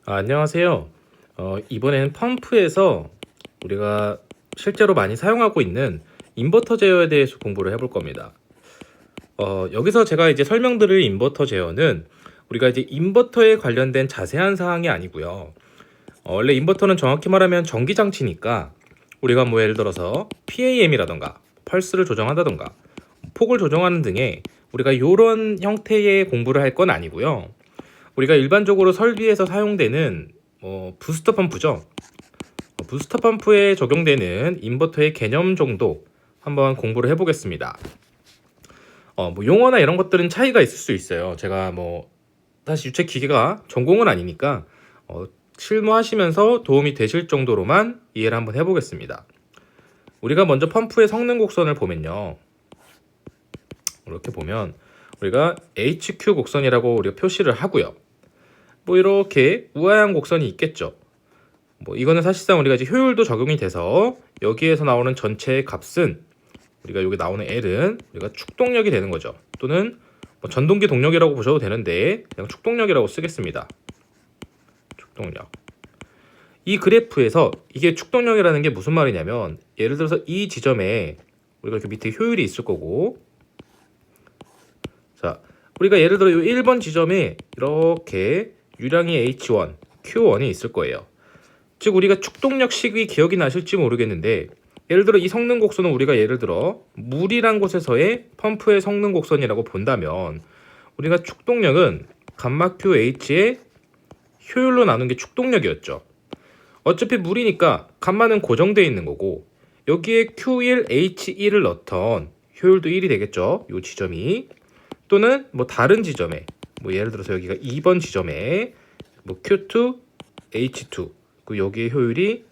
안녕하세요. 이번에는 펌프에서 우리가 실제로 많이 사용하고 있는 인버터 제어에 대해서 공부를 해볼 겁니다. 여기서 제가 이제 설명드릴 인버터 제어는 우리가 이제 인버터에 관련된 자세한 사항이 아니고요. 원래 인버터는 정확히 말하면 전기장치니까 우리가 뭐 예를 들어서 PAM이라던가 펄스를 조정한다던가 폭을 조정하는 등의 우리가 이런 형태의 공부를 할 건 아니고요. 우리가 일반적으로 설비에서 사용되는 부스터 펌프죠. 부스터 펌프에 적용되는 인버터의 개념 정도 한번 공부를 해보겠습니다. 뭐 용어나 이런 것들은 차이가 있을 수 있어요. 제가 사실 유체 기계가 전공은 아니니까 실무하시면서 도움이 되실 정도로만 이해를 한번 해보겠습니다. 우리가 먼저 펌프의 성능 곡선을 보면요. 이렇게 보면 우리가 HQ 곡선이라고 우리가 표시를 하고요. 이렇게 우아한 곡선이 있겠죠. 이거는 사실상 우리가 이제 효율도 적용이 돼서 여기에서 나오는 전체의 값은 우리가 여기 나오는 L은 우리가 축동력이 되는 거죠. 또는 전동기 동력이라고 보셔도 되는데 그냥 축동력이라고 쓰겠습니다. 축동력. 이 그래프에서 이게 축동력이라는 게 무슨 말이냐면 예를 들어서 이 지점에 우리가 이렇게 밑에 효율이 있을 거고, 자, 우리가 예를 들어 이 1번 지점에 이렇게 유량이 H1, Q1이 있을 거예요. 즉 우리가 축동력식이 기억이 나실지 모르겠는데 예를 들어 이 성능 곡선은 우리가 예를 들어 물이란 곳에서의 펌프의 성능 곡선이라고 본다면 우리가 축동력은 감마 QH의 효율로 나눈 게 축동력이었죠. 어차피 물이니까 감마는 고정되어 있는 거고 여기에 Q1, H1을 넣던 효율도 1이 되겠죠. 이 지점이. 또는 다른 지점에 예를 들어서 여기가 2번 지점에 Q2, H2 여기에 효율이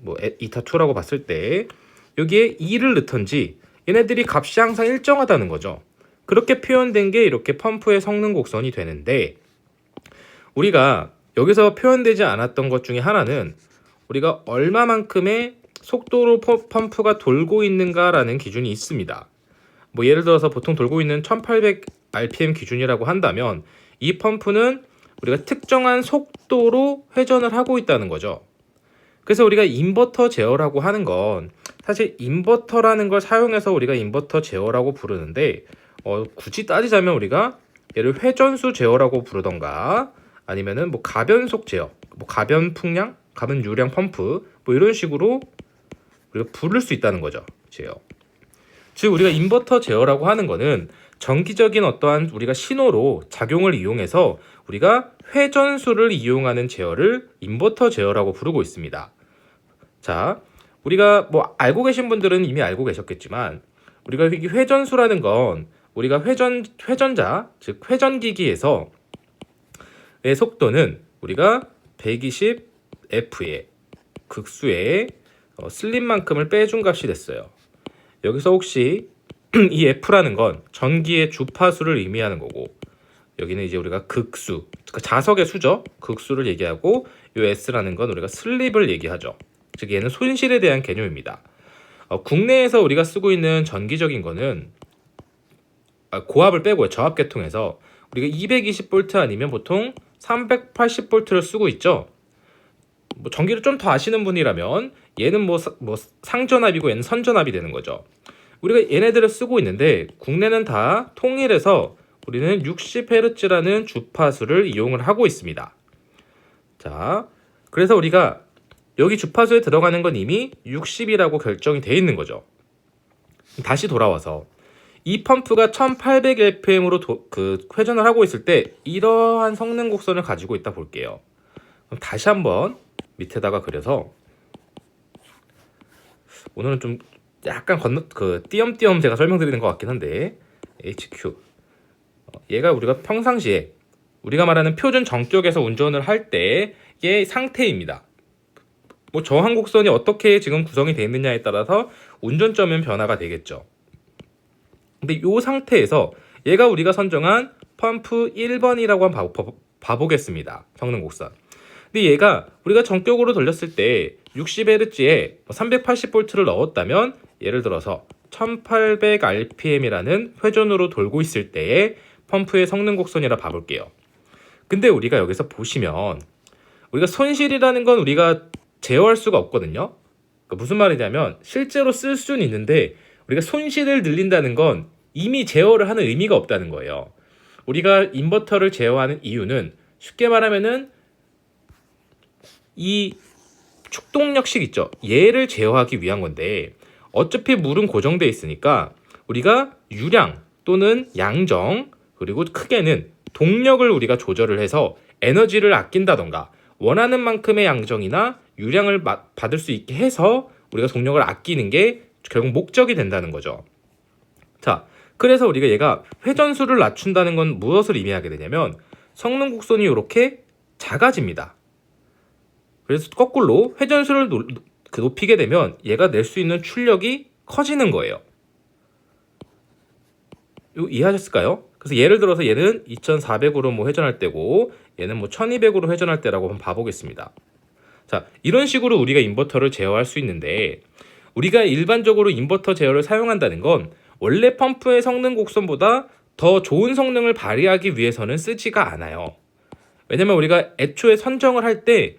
이타2라고 봤을 때 여기에 2를 넣던지 얘네들이 값이 항상 일정하다는 거죠. 그렇게 표현된 게 이렇게 펌프의 성능 곡선이 되는데 우리가 여기서 표현되지 않았던 것 중에 하나는 우리가 얼마만큼의 속도로 펌프가 돌고 있는가라는 기준이 있습니다. 예를 들어서 보통 돌고 있는 1800rpm 기준이라고 한다면 이 펌프는 우리가 특정한 속도로 회전을 하고 있다는 거죠. 그래서 우리가 인버터 제어라고 하는 건 사실 인버터라는 걸 사용해서 우리가 인버터 제어라고 부르는데 굳이 따지자면 우리가 얘를 회전수 제어라고 부르던가 아니면은 가변속 제어, 가변 풍량, 가변 유량 펌프 이런 식으로 우리가 부를 수 있다는 거죠. 제어. 즉 우리가 인버터 제어라고 하는 거는 정기적인 어떠한 우리가 신호로 작용을 이용해서 우리가 회전수를 이용하는 제어를 인버터 제어라고 부르고 있습니다. 자, 우리가 알고 계신 분들은 이미 알고 계셨겠지만 우리가 이 회전수라는 건 우리가 회전자, 즉 회전기기에서 의 속도는 우리가 120F의 극수의 슬립만큼을 빼준 값이 됐어요. 여기서 혹시 이 F라는 건 전기의 주파수를 의미하는 거고 여기는 이제 우리가 극수, 그러니까 자석의 수죠. 극수를 얘기하고 이 S라는 건 우리가 슬립을 얘기하죠. 즉 얘는 손실에 대한 개념입니다. 국내에서 우리가 쓰고 있는 전기적인 거는 고압을 빼고요. 저압 계통에서 우리가 220V 아니면 보통 380V를 쓰고 있죠. 전기를 좀 더 아시는 분이라면 얘는 상전압이고 얘는 선전압이 되는 거죠. 우리가 얘네들을 쓰고 있는데 국내는 다 통일해서 우리는 60Hz라는 주파수를 이용을 하고 있습니다. 자, 그래서 우리가 여기 주파수에 들어가는 건 이미 60이라고 결정이 되어 있는 거죠. 다시 돌아와서 이 펌프가 1800rpm으로 회전을 하고 있을 때 이러한 성능 곡선을 가지고 있다 볼게요. 그럼 다시 한번 밑에다가 그려서 오늘은 좀 약간 띄엄띄엄 제가 설명드리는 것 같긴 한데 HQ 얘가 우리가 평상시에 우리가 말하는 표준 정격에서 운전을 할 때의 상태입니다. 저항 곡선이 어떻게 지금 구성이 되어 있느냐에 따라서 운전점은 변화가 되겠죠. 근데 이 상태에서 얘가 우리가 선정한 펌프 1번이라고 한번 봐보겠습니다. 성능 곡선. 근데 얘가 우리가 전격으로 돌렸을 때 60Hz에 380V를 넣었다면 예를 들어서 1800rpm이라는 회전으로 돌고 있을 때의 펌프의 성능 곡선이라 봐볼게요. 근데 우리가 여기서 보시면 우리가 손실이라는 건 우리가 제어할 수가 없거든요. 그러니까 무슨 말이냐면 실제로 쓸 수는 있는데 우리가 손실을 늘린다는 건 이미 제어를 하는 의미가 없다는 거예요. 우리가 인버터를 제어하는 이유는 쉽게 말하면은 이 축동력식 있죠. 얘를 제어하기 위한 건데 어차피 물은 고정돼 있으니까 우리가 유량 또는 양정 그리고 크게는 동력을 우리가 조절을 해서 에너지를 아낀다던가 원하는 만큼의 양정이나 유량을 받을 수 있게 해서 우리가 동력을 아끼는 게 결국 목적이 된다는 거죠. 자, 그래서 우리가 얘가 회전수를 낮춘다는 건 무엇을 의미하게 되냐면 성능 곡선이 이렇게 작아집니다. 그래서 거꾸로 회전수를 높이게 되면 얘가 낼 수 있는 출력이 커지는 거예요. 이거 이해하셨을까요? 그래서 예를 들어서 얘는 2400으로 뭐 회전할 때고 얘는 뭐 1200으로 회전할 때라고 한번 봐보겠습니다. 자, 이런 식으로 우리가 인버터를 제어할 수 있는데 우리가 일반적으로 인버터 제어를 사용한다는 건 원래 펌프의 성능 곡선보다 더 좋은 성능을 발휘하기 위해서는 쓰지가 않아요. 왜냐면 우리가 애초에 선정을 할 때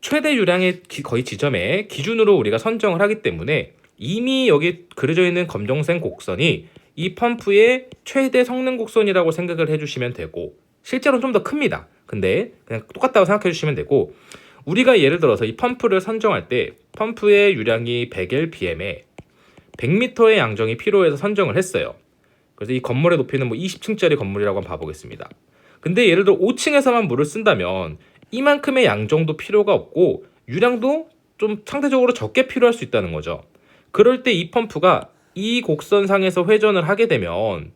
최대 유량의 거의 지점에 기준으로 우리가 선정을 하기 때문에 이미 여기 그려져 있는 검정색 곡선이 이 펌프의 최대 성능 곡선이라고 생각을 해주시면 되고 실제로는 좀 더 큽니다. 근데 그냥 똑같다고 생각해 주시면 되고 우리가 예를 들어서 이 펌프를 선정할 때 펌프의 유량이 100lpm에 100m의 양정이 필요해서 선정을 했어요. 그래서 이 건물의 높이는 뭐 20층짜리 건물이라고 한번 봐보겠습니다. 근데 예를 들어 5층에서만 물을 쓴다면 이만큼의 양정도 필요가 없고 유량도 좀 상대적으로 적게 필요할 수 있다는 거죠. 그럴 때 이 펌프가 이 곡선상에서 회전을 하게 되면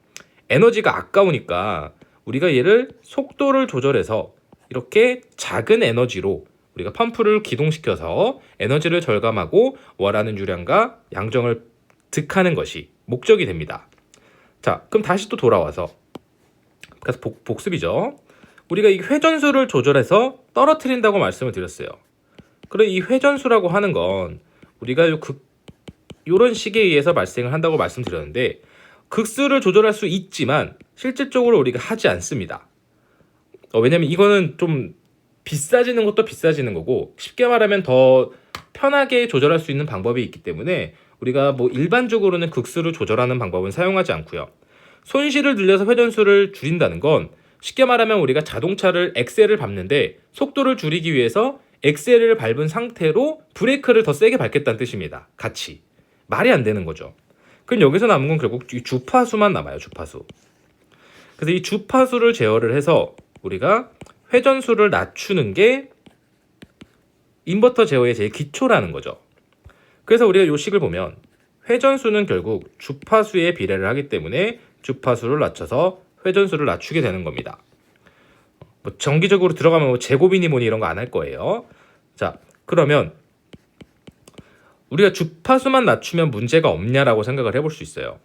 에너지가 아까우니까 우리가 얘를 속도를 조절해서 이렇게 작은 에너지로 우리가 펌프를 기동시켜서 에너지를 절감하고 원하는 유량과 양정을 득하는 것이 목적이 됩니다. 자, 그럼 다시 또 돌아와서 그래서 복습이죠. 우리가 이 회전수를 조절해서 떨어뜨린다고 말씀을 드렸어요. 그래 이 회전수라고 하는 건 우리가 이런 식에 의해서 발생을 한다고 말씀드렸는데 극수를 조절할 수 있지만 실질적으로 우리가 하지 않습니다. 왜냐면 이거는 좀 비싸지는 것도 비싸지는 거고 쉽게 말하면 더 편하게 조절할 수 있는 방법이 있기 때문에 우리가 뭐 일반적으로는 극수를 조절하는 방법은 사용하지 않고요. 손실을 늘려서 회전수를 줄인다는 건 쉽게 말하면 우리가 자동차를 엑셀을 밟는데 속도를 줄이기 위해서 엑셀을 밟은 상태로 브레이크를 더 세게 밟겠다는 뜻입니다. 같이. 말이 안 되는 거죠. 그럼 여기서 남은 건 결국 이 주파수만 남아요. 주파수. 그래서 이 주파수를 제어를 해서 우리가 회전수를 낮추는 게 인버터 제어의 제일 기초라는 거죠. 그래서 우리가 이 식을 보면 회전수는 결국 주파수에 비례를 하기 때문에 주파수를 낮춰서 회전수를 낮추게 되는 겁니다. 뭐 정기적으로 들어가면 뭐 제곱이니 뭐니 이런 거 안 할 거예요. 자, 그러면 우리가 주파수만 낮추면 문제가 없냐라고 생각을 해볼 수 있어요.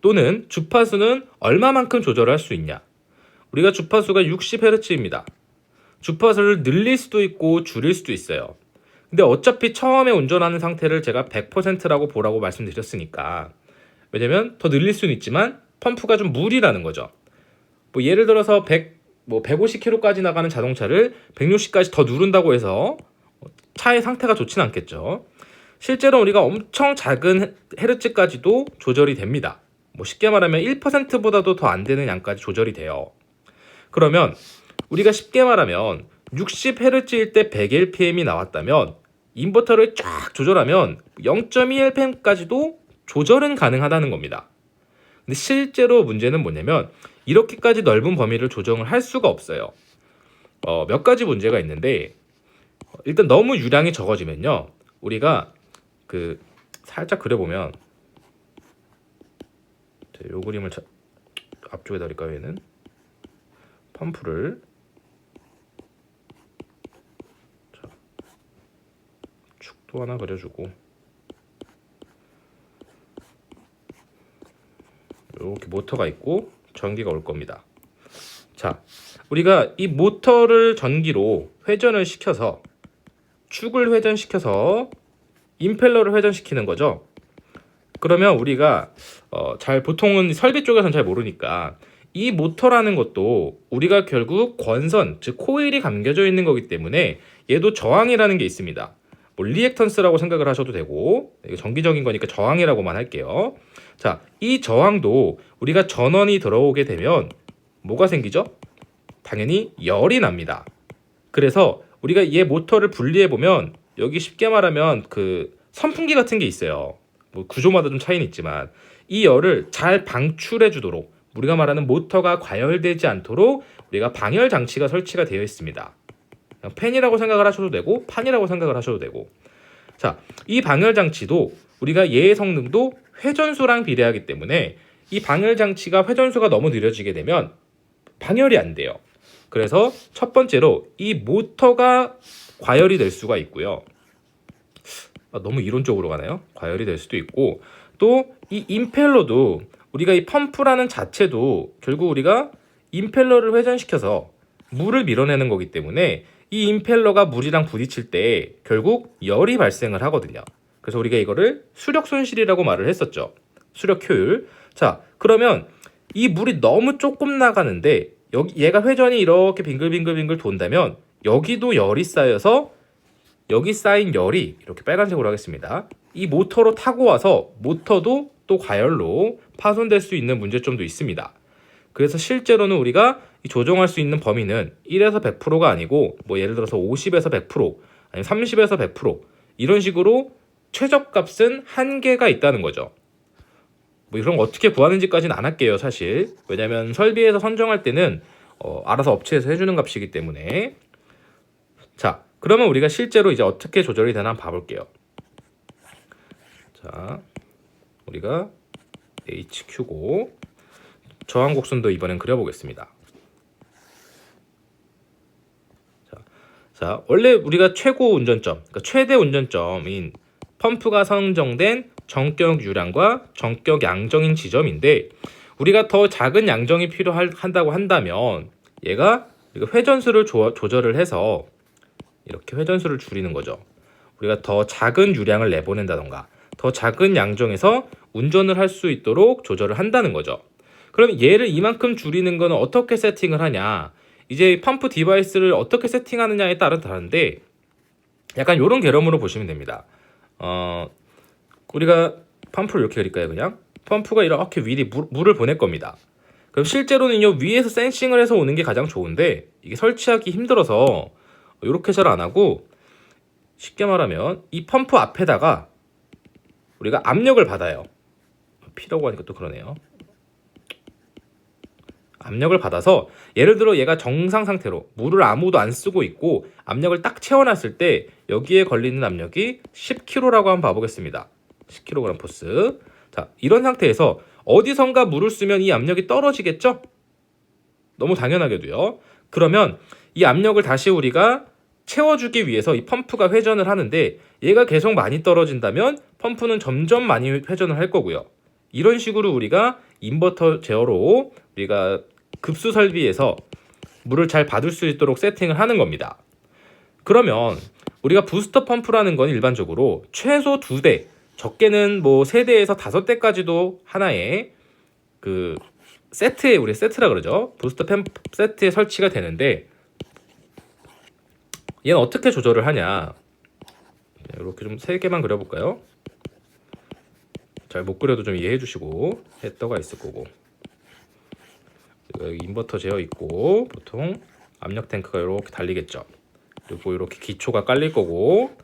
또는 주파수는 얼마만큼 조절할 수 있냐. 우리가 주파수가 60Hz입니다. 주파수를 늘릴 수도 있고 줄일 수도 있어요. 근데 어차피 처음에 운전하는 상태를 제가 100%라고 보라고 말씀드렸으니까 왜냐면 더 늘릴 수는 있지만 펌프가 좀 무리라는 거죠. 뭐 예를 들어서 150km까지 나가는 자동차를 160까지 더 누른다고 해서 차의 상태가 좋지는 않겠죠. 실제로 우리가 엄청 작은 헤르츠까지도 조절이 됩니다. 뭐 쉽게 말하면 1%보다도 더 안 되는 양까지 조절이 돼요. 그러면 우리가 쉽게 말하면 60Hz일 때 100lpm이 나왔다면 인버터를 쫙 조절하면 0.1lpm까지도 조절은 가능하다는 겁니다. 근데 실제로 문제는 뭐냐면 이렇게까지 넓은 범위를 조정을 할 수가 없어요. 몇 가지 문제가 있는데 일단 너무 유량이 적어지면요. 우리가 살짝 그려보면 이 그림을 앞쪽에다 그릴까요? 얘는 펌프를 축도 하나 그려주고 이렇게 모터가 있고 전기가 올 겁니다. 자, 우리가 이 모터를 전기로 회전을 시켜서 축을 회전시켜서 임펠러를 회전시키는 거죠. 그러면 우리가 보통은 설비 쪽에서는 잘 모르니까 이 모터라는 것도 우리가 결국 권선, 즉 코일이 감겨져 있는 거기 때문에 얘도 저항이라는 게 있습니다. 뭐 리액턴스라고 생각을 하셔도 되고, 이거 정기적인 거니까 저항이라고만 할게요. 자, 이 저항도 우리가 전원이 들어오게 되면 뭐가 생기죠? 당연히 열이 납니다. 그래서 우리가 얘 모터를 분리해 보면 여기 쉽게 말하면 그 선풍기 같은 게 있어요. 뭐 구조마다 좀 차이는 있지만 이 열을 잘 방출해 주도록, 우리가 말하는 모터가 과열되지 않도록 우리가 방열 장치가 설치가 되어 있습니다. 그냥 팬이라고 생각을 하셔도 되고 판이라고 생각을 하셔도 되고. 자, 이 방열 장치도 우리가 얘의 성능도 회전수랑 비례하기 때문에 이 방열 장치가 회전수가 너무 느려지게 되면 방열이 안 돼요. 그래서 첫 번째로 이 모터가 과열이 될 수가 있고요. 너무 이론적으로 가나요? 과열이 될 수도 있고, 또 이 임펠러도 우리가 이 펌프라는 자체도 결국 우리가 임펠러를 회전시켜서 물을 밀어내는 거기 때문에 이 임펠러가 물이랑 부딪힐 때 결국 열이 발생을 하거든요. 그래서 우리가 이거를 수력 손실이라고 말을 했었죠. 수력 효율. 자, 그러면 이 물이 너무 조금 나가는데 여기 얘가 회전이 이렇게 빙글빙글빙글 돈다면 여기도 열이 쌓여서 여기 쌓인 열이 이렇게 빨간색으로 하겠습니다. 이 모터로 타고 와서 모터도 또 과열로 파손될 수 있는 문제점도 있습니다. 그래서 실제로는 우리가 조정할 수 있는 범위는 1에서 100%가 아니고 뭐 예를 들어서 50에서 100%, 아니면 30에서 100% 이런 식으로 최저값은 한계가 있다는 거죠. 뭐 이런 거 어떻게 구하는지까지는 안 할게요, 사실. 왜냐면 설비에서 선정할 때는 알아서 업체에서 해주는 값이기 때문에. 자, 그러면 우리가 실제로 이제 어떻게 조절이 되나 한번 봐볼게요. 자, 우리가 HQ고 저항 곡선도 이번엔 그려보겠습니다. 자, 원래 우리가 최고 운전점, 그러니까 최대 운전점인 펌프가 선정된 정격 유량과 정격 양정인 지점인데, 우리가 더 작은 양정이 필요한다고 한다면 얘가 회전수를 조절을 해서 이렇게 회전수를 줄이는 거죠. 우리가 더 작은 유량을 내보낸다던가 더 작은 양정에서 운전을 할 수 있도록 조절을 한다는 거죠. 그럼 얘를 이만큼 줄이는 거는 어떻게 세팅을 하냐? 이제 펌프 디바이스를 어떻게 세팅하느냐에 따라 다른데, 약간 이런 개념으로 보시면 됩니다. 우리가 펌프를 이렇게 그릴까요? 그냥 펌프가 이렇게 위에 물을 보낼 겁니다. 그럼 실제로는 이 위에서 센싱을 해서 오는 게 가장 좋은데 이게 설치하기 힘들어서 이렇게 잘 안 하고, 쉽게 말하면 이 펌프 앞에다가 우리가 압력을 받아요. P라고 하니까 또 그러네요. 압력을 받아서 예를 들어 얘가 정상 상태로 물을 아무도 안 쓰고 있고 압력을 딱 채워놨을 때 여기에 걸리는 압력이 10kg라고 한번 봐보겠습니다. 10kg 포스. 자, 이런 상태에서 어디선가 물을 쓰면 이 압력이 떨어지겠죠? 너무 당연하게도요. 그러면 이 압력을 다시 우리가 채워주기 위해서 이 펌프가 회전을 하는데 얘가 계속 많이 떨어진다면 펌프는 점점 많이 회전을 할 거고요. 이런 식으로 우리가 인버터 제어로 우리가 급수 설비에서 물을 잘 받을 수 있도록 세팅을 하는 겁니다. 그러면 우리가 부스터 펌프라는 건 일반적으로 최소 2대, 적게는 뭐 3대에서 5대까지도 하나의 그 세트에, 우리 세트라 그러죠. 부스터 펌프 세트에 설치가 되는데, 얘는 어떻게 조절을 하냐? 이렇게 좀 3개만 그려볼까요? 잘 못 그려도 좀 이해해 주시고, 헤더가 있을 거고, 여기 인버터 제어 있고, 보통 압력 탱크가 이렇게 달리겠죠. 그리고 이렇게 기초가 깔릴 거고,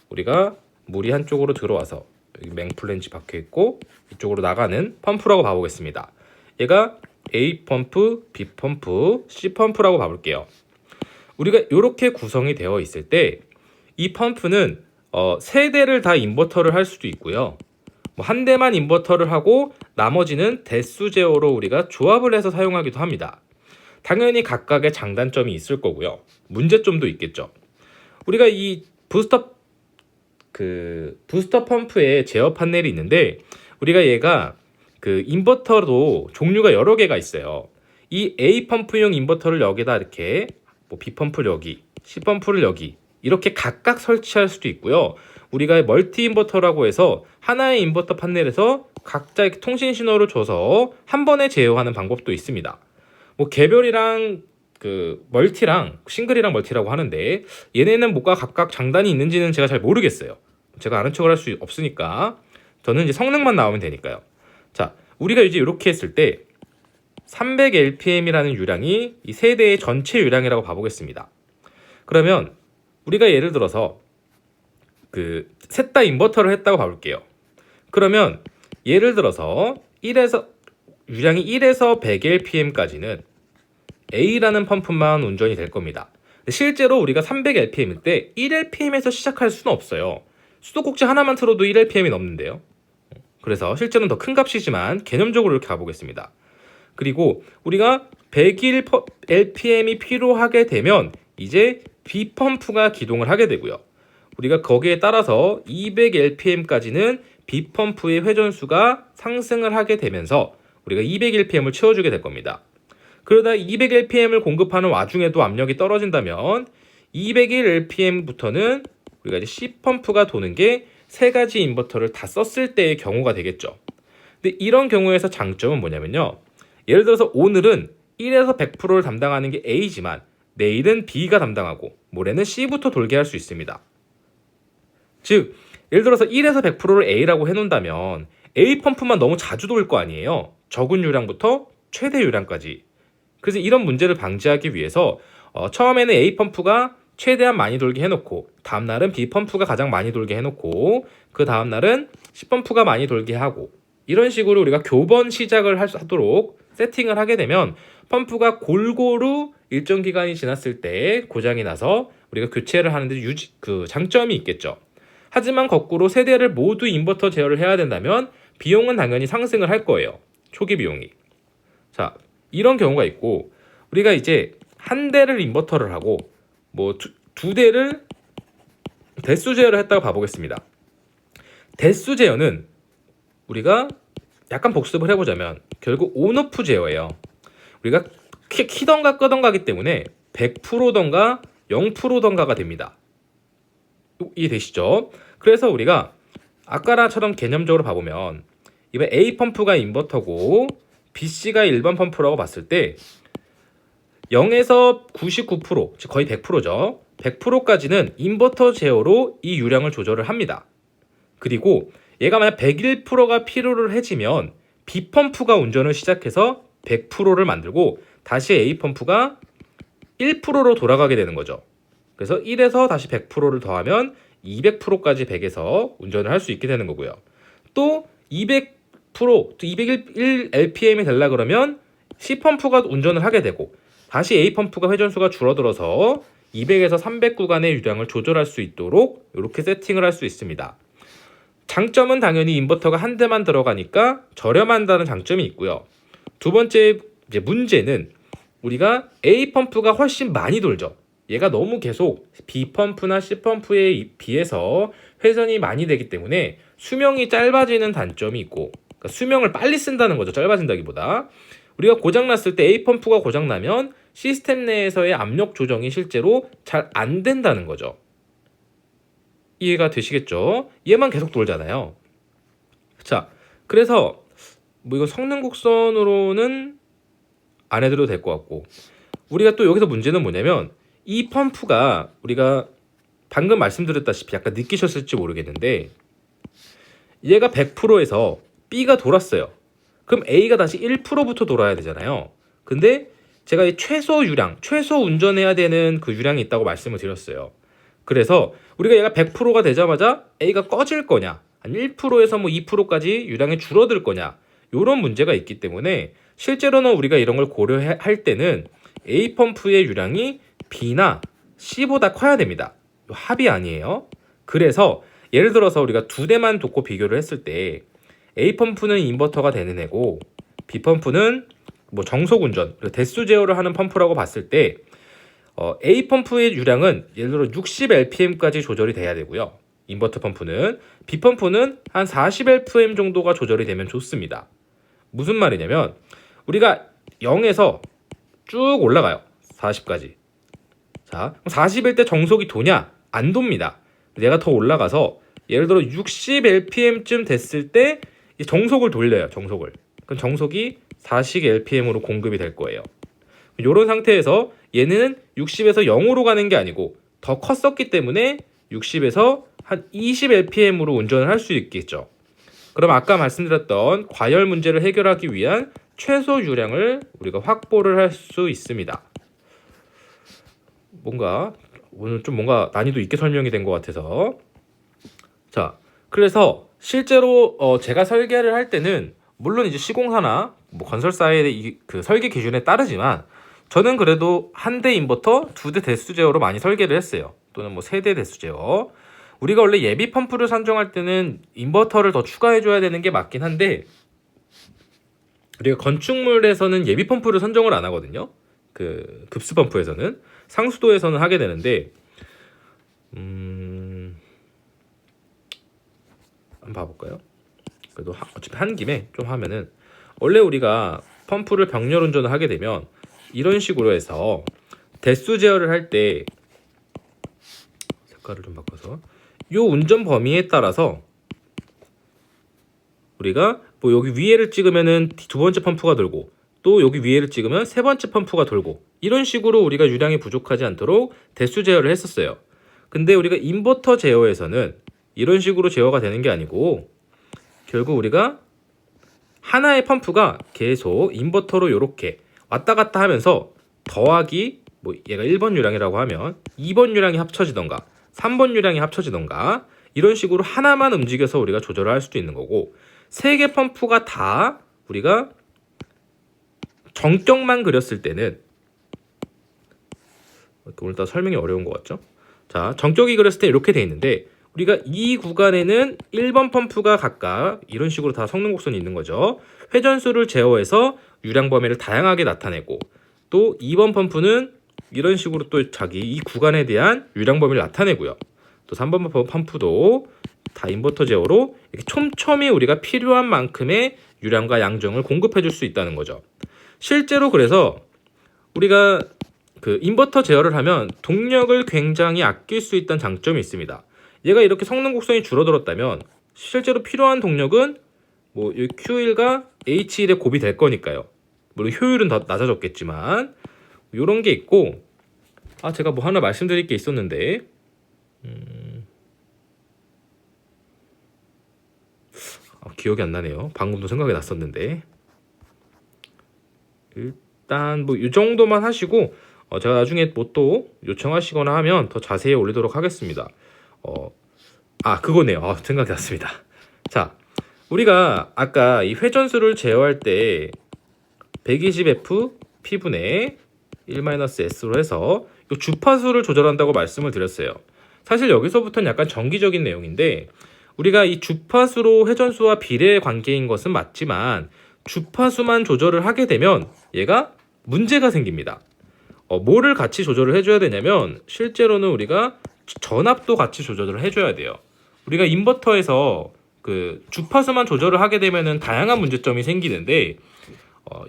우리가 물이 한쪽으로 들어와서 여기 맹플랜지 박혀 있고 이쪽으로 나가는 펌프라고 봐보겠습니다. 얘가 A 펌프, B 펌프, C 펌프라고 봐볼게요. 우리가 이렇게 구성이 되어 있을 때 이 펌프는 3대를 다 인버터를 할 수도 있고요. 뭐 한 대만 인버터를 하고 나머지는 대수 제어로 우리가 조합을 해서 사용하기도 합니다. 당연히 각각의 장단점이 있을 거고요. 문제점도 있겠죠. 우리가 이 부스터 펌프에 제어 판넬이 있는데, 우리가 얘가 그 인버터도 종류가 여러 개가 있어요. 이 A 펌프용 인버터를 여기다 이렇게, 뭐 B 펌프를 여기, C 펌프를 여기 이렇게 각각 설치할 수도 있고요. 우리가 멀티 인버터라고 해서 하나의 인버터 판넬에서 각자 통신 신호를 줘서 한 번에 제어하는 방법도 있습니다. 뭐 개별이랑 그 멀티랑 싱글이랑 멀티라고 하는데 얘네는 뭐가 각각 장단이 있는지는 제가 잘 모르겠어요. 제가 아는 척을 할 수 없으니까 저는 이제 성능만 나오면 되니까요. 자, 우리가 이제 이렇게 했을 때 300 LPM이라는 유량이 이 세대의 전체 유량이라고 봐보겠습니다. 그러면 우리가 예를 들어서 그 셋 다 인버터를 했다고 봐볼게요. 그러면 예를 들어서 유량이 1에서 100 LPM까지는 A라는 펌프만 운전이 될 겁니다. 실제로 우리가 300 LPM일 때 1 LPM에서 시작할 수는 없어요. 수도꼭지 하나만 틀어도 1 LPM이 넘는데요. 그래서 실제로는 더 큰 값이지만 개념적으로 이렇게 가보겠습니다. 그리고 우리가 100 LPM이 필요하게 되면 이제 B펌프가 기동을 하게 되고요. 우리가 거기에 따라서 200 LPM까지는 B펌프의 회전수가 상승을 하게 되면서 우리가 200 LPM을 채워주게 될 겁니다. 그러다 200 LPM을 공급하는 와중에도 압력이 떨어진다면 201 LPM부터는 우리가 이제 C펌프가 도는 게 세 가지 인버터를 다 썼을 때의 경우가 되겠죠. 근데 이런 경우에서 장점은 뭐냐면요. 예를 들어서 오늘은 1에서 100%를 담당하는 게 A지만 내일은 B가 담당하고 모레는 C부터 돌게 할 수 있습니다. 즉 예를 들어서 1에서 100%를 A라고 해놓는다면 A 펌프만 너무 자주 돌 거 아니에요. 적은 유량부터 최대 유량까지. 그래서 이런 문제를 방지하기 위해서 처음에는 A 펌프가 최대한 많이 돌게 해놓고 다음날은 B 펌프가 가장 많이 돌게 해놓고 그 다음날은 C 펌프가 많이 돌게 하고 이런 식으로 우리가 교번 시작을 하도록 세팅을 하게 되면 펌프가 골고루 일정 기간이 지났을 때 고장이 나서 우리가 교체를 하는데 장점이 있겠죠. 하지만 거꾸로 세대를 모두 인버터 제어를 해야 된다면 비용은 당연히 상승을 할 거예요. 초기 비용이. 자, 이런 경우가 있고 우리가 이제 한 대를 인버터를 하고 뭐 두 대를 대수 제어를 했다고 봐보겠습니다. 대수 제어는 우리가 약간 복습을 해보자면 결국 온오프 제어예요. 우리가 키던가 끄던가 하기 때문에 100%던가 0%던가가 됩니다. 이해되시죠? 그래서 우리가 아까처럼 개념적으로 봐보면 이번 A 펌프가 인버터고 BC가 일반 펌프라고 봤을 때 0에서 99%, 즉 거의 100%죠. 100%까지는 인버터 제어로 이 유량을 조절을 합니다. 그리고 얘가 만약 101%가 필요를 해지면 B 펌프가 운전을 시작해서 100%를 만들고 다시 A 펌프가 1%로 돌아가게 되는 거죠. 그래서 1에서 다시 100%를 더하면 200%까지 100에서 운전을 할 수 있게 되는 거고요. 또 200%, 또 201 LPM이 되려 그러면 C 펌프가 운전을 하게 되고 다시 A 펌프가 회전수가 줄어들어서 200에서 300 구간의 유량을 조절할 수 있도록 이렇게 세팅을 할 수 있습니다. 장점은 당연히 인버터가 한 대만 들어가니까 저렴한다는 장점이 있고요. 두 번째 이제 문제는 우리가 A 펌프가 훨씬 많이 돌죠. 얘가 너무 계속 B 펌프나 C 펌프에 비해서 회전이 많이 되기 때문에 수명이 짧아지는 단점이 있고 그러니까 수명을 빨리 쓴다는 거죠. 짧아진다기보다. 우리가 고장났을 때 A 펌프가 고장나면 시스템 내에서의 압력 조정이 실제로 잘 안 된다는 거죠. 이해가 되시겠죠? 얘만 계속 돌잖아요. 자, 그래서 뭐 이거 성능 곡선으로는 안 해도 될 것 같고 우리가 또 여기서 문제는 뭐냐면 이 펌프가 우리가 방금 말씀드렸다시피 약간 느끼셨을지 모르겠는데 얘가 100%에서 B가 돌았어요. 그럼 A가 다시 1%부터 돌아야 되잖아요. 근데 제가 이 최소 유량, 최소 운전해야 되는 그 유량이 있다고 말씀을 드렸어요. 그래서 우리가 얘가 100%가 되자마자 A가 꺼질 거냐, 아니면 1%에서 뭐 2%까지 유량이 줄어들 거냐, 이런 문제가 있기 때문에 실제로는 우리가 이런 걸 고려할 때는 A 펌프의 유량이 B나 C보다 커야 됩니다. 합이 아니에요. 그래서 예를 들어서 우리가 두 대만 놓고 비교를 했을 때 A 펌프는 인버터가 되는 애고 B 펌프는 뭐 정속 운전, 대수 제어를 하는 펌프라고 봤을 때 A 펌프의 유량은 예를 들어 60 LPM까지 조절이 돼야 되고요. 인버터 펌프는 B 펌프는 한 40 LPM 정도가 조절이 되면 좋습니다. 무슨 말이냐면 우리가 0에서 쭉 올라가요. 40까지. 자, 40일 때 정속이 도냐? 안 돕니다. 얘가 더 올라가서 예를 들어 60 LPM쯤 됐을 때 정속을 돌려요. 정속을. 그럼 정속이 40 LPM으로 공급이 될 거예요. 이런 상태에서 얘는 60에서 0으로 가는 게 아니고 더 컸었기 때문에 60에서 한 20 LPM으로 운전을 할 수 있겠죠. 그럼 아까 말씀드렸던 과열 문제를 해결하기 위한 최소 유량을 우리가 확보를 할 수 있습니다. 오늘 좀 뭔가 난이도 있게 설명이 된 것 같아서. 자, 그래서 실제로 제가 설계를 할 때는 물론 이제 시공사나 뭐 건설사의 그 설계 기준에 따르지만 저는 그래도 한 대 인버터, 2대 대수 제어로 많이 설계를 했어요. 또는 뭐 3대 대수 제어. 우리가 원래 예비 펌프를 선정할 때는 인버터를 더 추가해줘야 되는 게 맞긴 한데 우리가 건축물에서는 예비 펌프를 선정을 안 하거든요. 그 급수 펌프에서는 상수도에서는 하게 되는데 한번 봐볼까요? 그래도 어차피 한 김에 좀 하면은 원래 우리가 펌프를 병렬 운전을 하게 되면 이런 식으로 해서 대수 제어를 할 때 색깔을 좀 바꿔서 요 운전 범위에 따라서 우리가 뭐 여기 위에를 찍으면은 두 번째 펌프가 돌고 또 여기 위에를 찍으면 세 번째 펌프가 돌고 이런 식으로 우리가 유량이 부족하지 않도록 대수 제어를 했었어요. 근데 우리가 인버터 제어에서는 이런 식으로 제어가 되는 게 아니고 결국 우리가 하나의 펌프가 계속 인버터로 이렇게 왔다 갔다 하면서 더하기 뭐 얘가 1번 유량이라고 하면 2번 유량이 합쳐지던가 3번 유량이 합쳐지던가 이런 식으로 하나만 움직여서 우리가 조절을 할 수도 있는 거고 세 개 펌프가 다 우리가 정격만 그렸을 때는 오늘따라 설명이 어려운 것 같죠? 자, 정격이 그렸을 때 이렇게 돼 있는데 우리가 이 구간에는 1번 펌프가 각각 이런 식으로 다 성능 곡선이 있는 거죠. 회전수를 제어해서 유량 범위를 다양하게 나타내고 또 2번 펌프는 이런 식으로 또 자기 이 구간에 대한 유량 범위를 나타내고요. 또 3번 펌프도 다 인버터 제어로 이렇게 촘촘히 우리가 필요한 만큼의 유량과 양정을 공급해 줄 수 있다는 거죠. 실제로 그래서 우리가 그 인버터 제어를 하면 동력을 굉장히 아낄 수 있다는 장점이 있습니다. 얘가 이렇게 성능 곡선이 줄어들었다면 실제로 필요한 동력은 뭐 Q1과 H1에 곱이 될 거니까요. 물론 효율은 더 낮아졌겠지만 이런 게 있고 제가 뭐 하나 말씀드릴 게 있었는데 기억이 안 나네요. 방금도 생각이 났었는데 일단 뭐 이 정도만 하시고 제가 나중에 뭐 또 요청하시거나 하면 더 자세히 올리도록 하겠습니다. 그거네요. 생각이 났습니다. 자, 우리가 아까 이 회전수를 제어할 때 120F P분의 1-S로 해서 이 주파수를 조절한다고 말씀을 드렸어요. 사실 여기서부터는 약간 정기적인 내용인데 우리가 이 주파수로 회전수와 비례의 관계인 것은 맞지만 주파수만 조절을 하게 되면 얘가 문제가 생깁니다. 뭐를 같이 조절을 해줘야 되냐면 실제로는 우리가 전압도 같이 조절을 해줘야 돼요. 우리가 인버터에서 그 주파수만 조절을 하게 되면은 다양한 문제점이 생기는데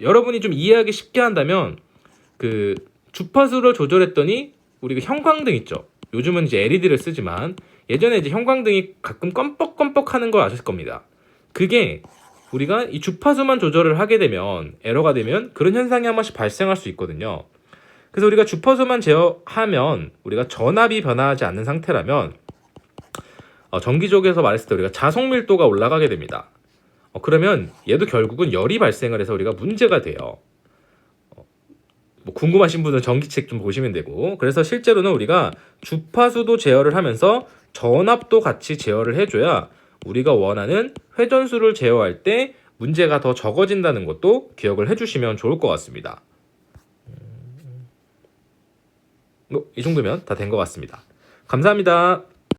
여러분이 좀 이해하기 쉽게 한다면 그 주파수를 조절했더니 우리가 형광등 있죠. 요즘은 이제 LED를 쓰지만 예전에 이제 형광등이 가끔 껌뻑껌뻑 하는 걸 아실 겁니다. 그게 우리가 이 주파수만 조절을 하게 되면 에러가 되면 그런 현상이 한 번씩 발생할 수 있거든요. 그래서 우리가 주파수만 제어하면 우리가 전압이 변화하지 않는 상태라면 전기적에서 말했을 때 우리가 자석 밀도가 올라가게 됩니다. 그러면 얘도 결국은 열이 발생을 해서 우리가 문제가 돼요. 뭐 궁금하신 분은 전기책 좀 보시면 되고 그래서 실제로는 우리가 주파수도 제어를 하면서 전압도 같이 제어를 해줘야 우리가 원하는 회전수를 제어할 때 문제가 더 적어진다는 것도 기억을 해주시면 좋을 것 같습니다. 이 정도면 다 된 것 같습니다. 감사합니다.